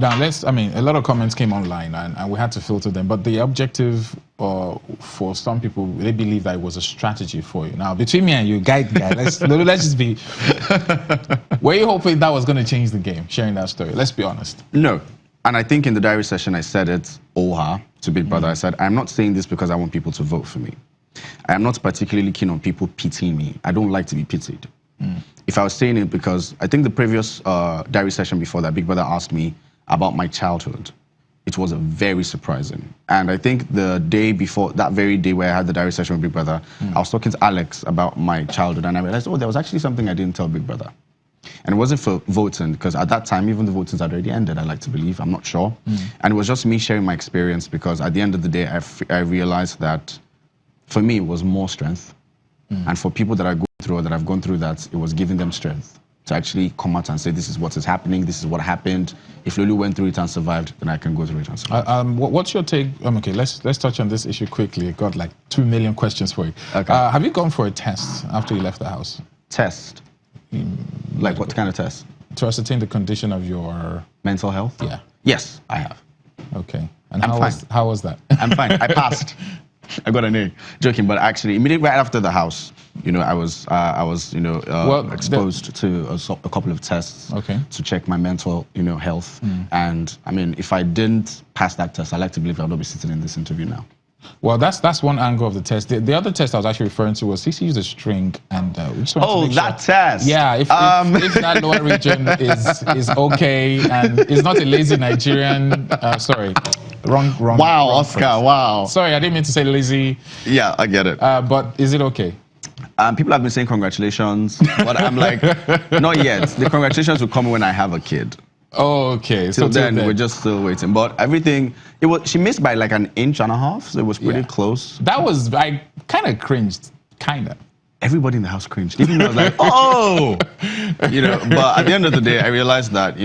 Now, a lot of comments came online and we had to filter them, but the objective for some people, they believe that it was a strategy for you. Now, between me and you, guy, let's just be, were you hoping that was going to change the game, sharing that story? Let's be honest. No. And I think in the diary session, I said it, to Big Brother. I said, I'm not saying this because I want people to vote for me. I am not particularly keen on people pitying me. I don't like to be pitied. If I was saying it because I think the previous diary session before that, Big Brother asked me about my childhood. It was very surprising. And I think the day before, that very day where I had the diary session with Big Brother, I was talking to Alex about my childhood, and I realized, there was actually something I didn't tell Big Brother. And it wasn't for voting, because at that time, even the voting had already ended, I like to believe, I'm not sure. And it was just me sharing my experience, because at the end of the day, I realized that for me, it was more strength. And for people that I go through or that I've gone through that, it was giving them strength to actually come out and say, this is what is happening, this is what happened. If Lolu went through it and survived, then I can go through it and survive. What's your take? Okay, let's touch on this issue quickly. I've got like 2 million questions for you. Okay. Have you gone for a test after you left the house? Test? Like what kind of test? To ascertain the condition of your... mental health? Yeah. Yes, I have. Okay. And how was that? I'm fine. I passed. I got an A. Joking, but actually, immediately right after the house, I was exposed to a couple of tests to check my mental, health. And I mean, if I didn't pass that test, I like to believe I would not be sitting in this interview now. Well, that's one angle of the test. The other test I was actually referring to was CC used a string, and we just wanted to make that test. Yeah, if that lower region is okay and is not a lazy Nigerian. Sorry, wrong. Wow, Oscar. Phrase. Wow. Sorry, I didn't mean to say lazy. Yeah, I get it. But is it okay? People have been saying congratulations, but I'm like, not yet. The congratulations will come when I have a kid. Oh, okay. Till then, we're just still waiting. But everything, she missed by like 1.5 inches, so it was pretty close. I kind of cringed, kind of. Everybody in the house cringed. Even though I was like, oh! But at the end of the day, I realized that,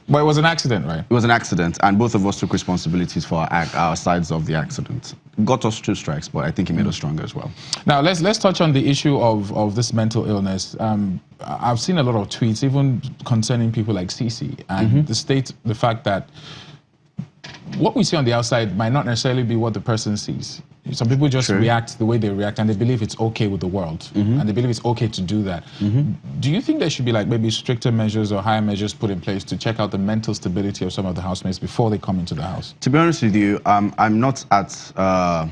But it was an accident, right? It was an accident, and both of us took responsibilities for our sides of the accident. Got us 2 strikes, but I think it made us stronger as well. Now, let's touch on the issue of this mental illness. I've seen a lot of tweets, even concerning people like Cece, and the fact that what we see on the outside might not necessarily be what the person sees. Some people just react the way they react, and they believe it's okay with the world, and they believe it's okay to do that. Do you think there should be like maybe stricter measures or higher measures put in place to check out the mental stability of some of the housemates before they come into the house? To be honest with you, I'm not at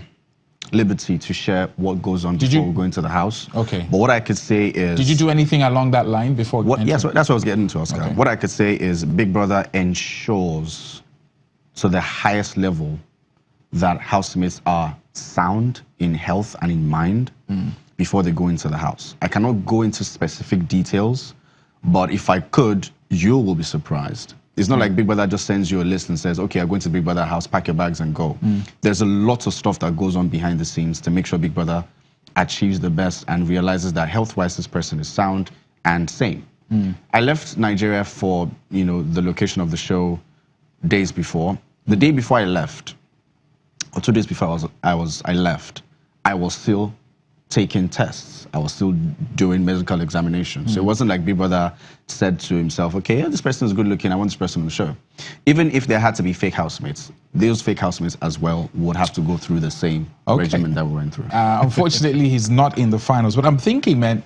liberty to share what goes on before we go into the house. Okay. But what I could say is... Did you do anything along that line before? Yes, that's what I was getting to, Oscar. Okay. What I could say is Big Brother ensures to the highest level that housemates are sound in health and in mind before they go into the house. I cannot go into specific details, but if I could, you will be surprised. It's not like Big Brother just sends you a list and says, okay, I'm going to Big Brother house, pack your bags and go. There's a lot of stuff that goes on behind the scenes to make sure Big Brother achieves the best and realizes that health-wise this person is sound and sane. I left Nigeria for, the location of the show days before. The day before I left, or 2 days before I left, I was still taking tests. I was still doing medical examinations. So it wasn't like Big Brother said to himself, okay, this person is good looking, I want this person on the show. Even if there had to be fake housemates, those fake housemates as well would have to go through the same regimen that we went through. Unfortunately, he's not in the finals. But I'm thinking, man,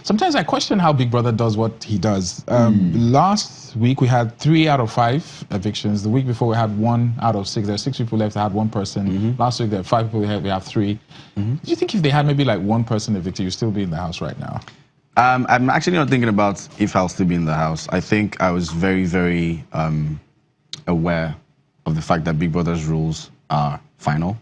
sometimes I question how Big Brother does what he does. Last week, we had 3 out of 5 evictions. The week before, we had 1 out of 6. There are 6 people left. I had 1 person. Last week, there are 5 people. We have 3. Do you think if they had maybe like 1 person evicted, you'd still be in the house right now? I'm actually not thinking about if I'll still be in the house. I think I was very, very aware of the fact that Big Brother's rules are final.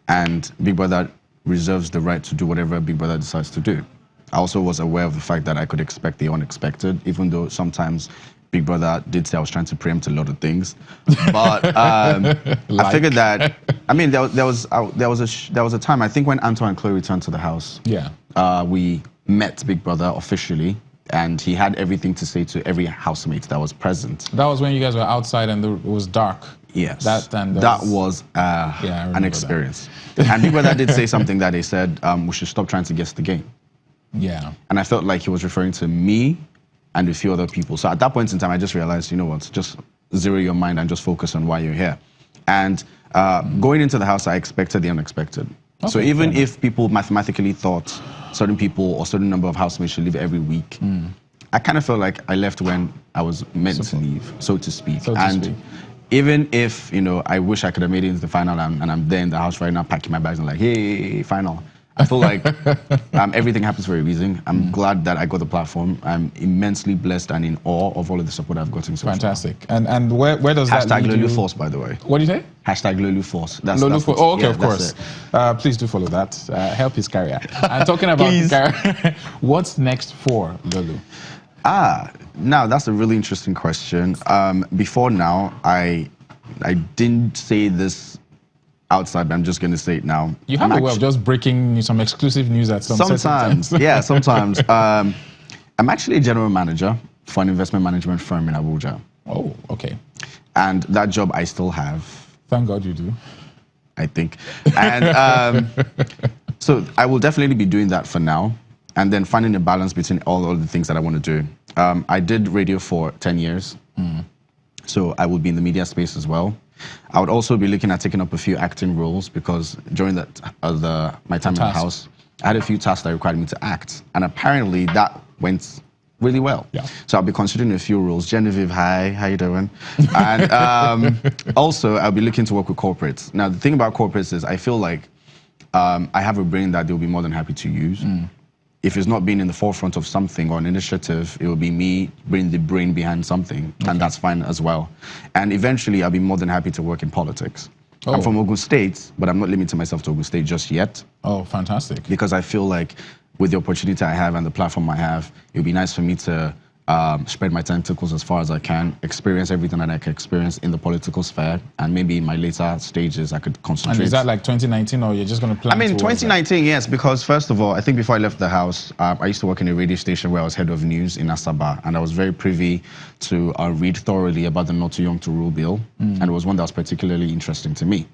And Big Brother reserves the right to do whatever Big Brother decides to do. I also was aware of the fact that I could expect the unexpected, even though sometimes Big Brother did say I was trying to preempt a lot of things. But I figured that, I mean, there was a time, I think when Antoine and Chloe returned to the house, we met Big Brother officially, and he had everything to say to every housemate that was present. That was when you guys were outside and it was dark. Yes. That was an experience. And Big Brother did say something that they said, we should stop trying to guess the game. Yeah. And I felt like he was referring to me and a few other people. So at that point in time, I just realized, you know what, just zero your mind and just focus on why you're here. And going into the house, I expected the unexpected. Okay, so even if people mathematically thought certain people or certain number of housemates should leave every week, I kind of felt like I left when I was meant to leave, so to speak. Even if, you know, I wish I could have made it into the final and I'm there in the house right now packing my bags and like, hey, final. I feel like everything happens for a reason. I'm glad that I got the platform. I'm immensely blessed and in awe of all of the support I've gotten so Fantastic. far. And where does that lead Lolu you? Force, by the way. What do you say? Lolu Force. Lolu Force. Oh, okay, of course. Please do follow that. Help his career. And talking about his career, what's next for Lolu? Now that's a really interesting question. Before now, I didn't say this outside, but I'm just going to say it now. You have a way of just breaking some exclusive news at sometimes. Yeah, sometimes. I'm actually a general manager for an investment management firm in Abuja. Oh, okay. And that job I still have. Thank God you do. I think. And so I will definitely be doing that for now, and then finding a balance between all of the things that I want to do. I did radio for 10 years, so I will be in the media space as well. I would also be looking at taking up a few acting roles because during that my time in the house, I had a few tasks that required me to act, and apparently that went really well. Yeah. So I'll be considering a few roles. Genevieve, hi, how you doing? And also I'll be looking to work with corporates. Now the thing about corporates is I feel like I have a brain that they'll be more than happy to use. If it's not being in the forefront of something or an initiative, it will be me bringing the brain behind something, and that's fine as well. And eventually, I'll be more than happy to work in politics. I'm from Ogun State, but I'm not limiting myself to Ogun State just yet. Oh, fantastic. Because I feel like with the opportunity I have and the platform I have, it would be nice for me to spread my tentacles as far as I can, experience everything that I can experience in the political sphere, and maybe in my later stages I could concentrate. And is that like 2019, or you're just going to plan? I mean, 2019, yes, because first of all, I think before I left the house, I used to work in a radio station where I was head of news in Asaba, and I was very privy to read thoroughly about the Not Too Young to Rule bill, and it was one that was particularly interesting to me.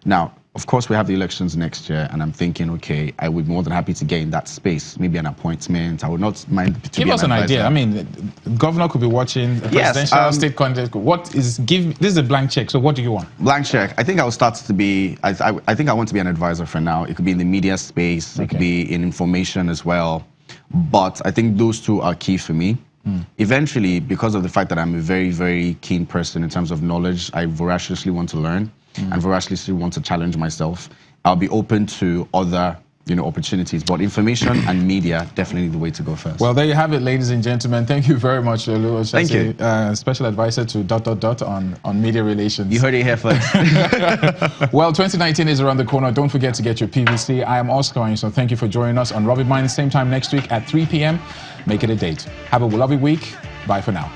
Now, of course, we have the elections next year, and I'm thinking, okay, I would be more than happy to get in that space, maybe an appointment. I would not mind to give us an idea. I mean, the governor could be watching, the presidential state candidate. This is a blank check, so what do you want? Blank check. I think I will start to be, I think I want to be an advisor for now. It could be in the media space, it could be in information as well. But I think those two are key for me. Eventually, because of the fact that I'm a very, very keen person in terms of knowledge, I voraciously want to learn. And voraciously want to challenge myself. I'll be open to other, opportunities, but information and media definitely the way to go first. Well, there you have it, ladies and gentlemen. Thank you very much, Lolu. Thank you. Special advisor to ... on media relations. You heard it here first. Well, 2019 is around the corner. Don't forget to get your PVC. I am Oscar, so thank you for joining us on Rubbin Mind, same time next week at 3 p.m. Make it a date. Have a lovely week. Bye for now.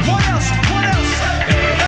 What else?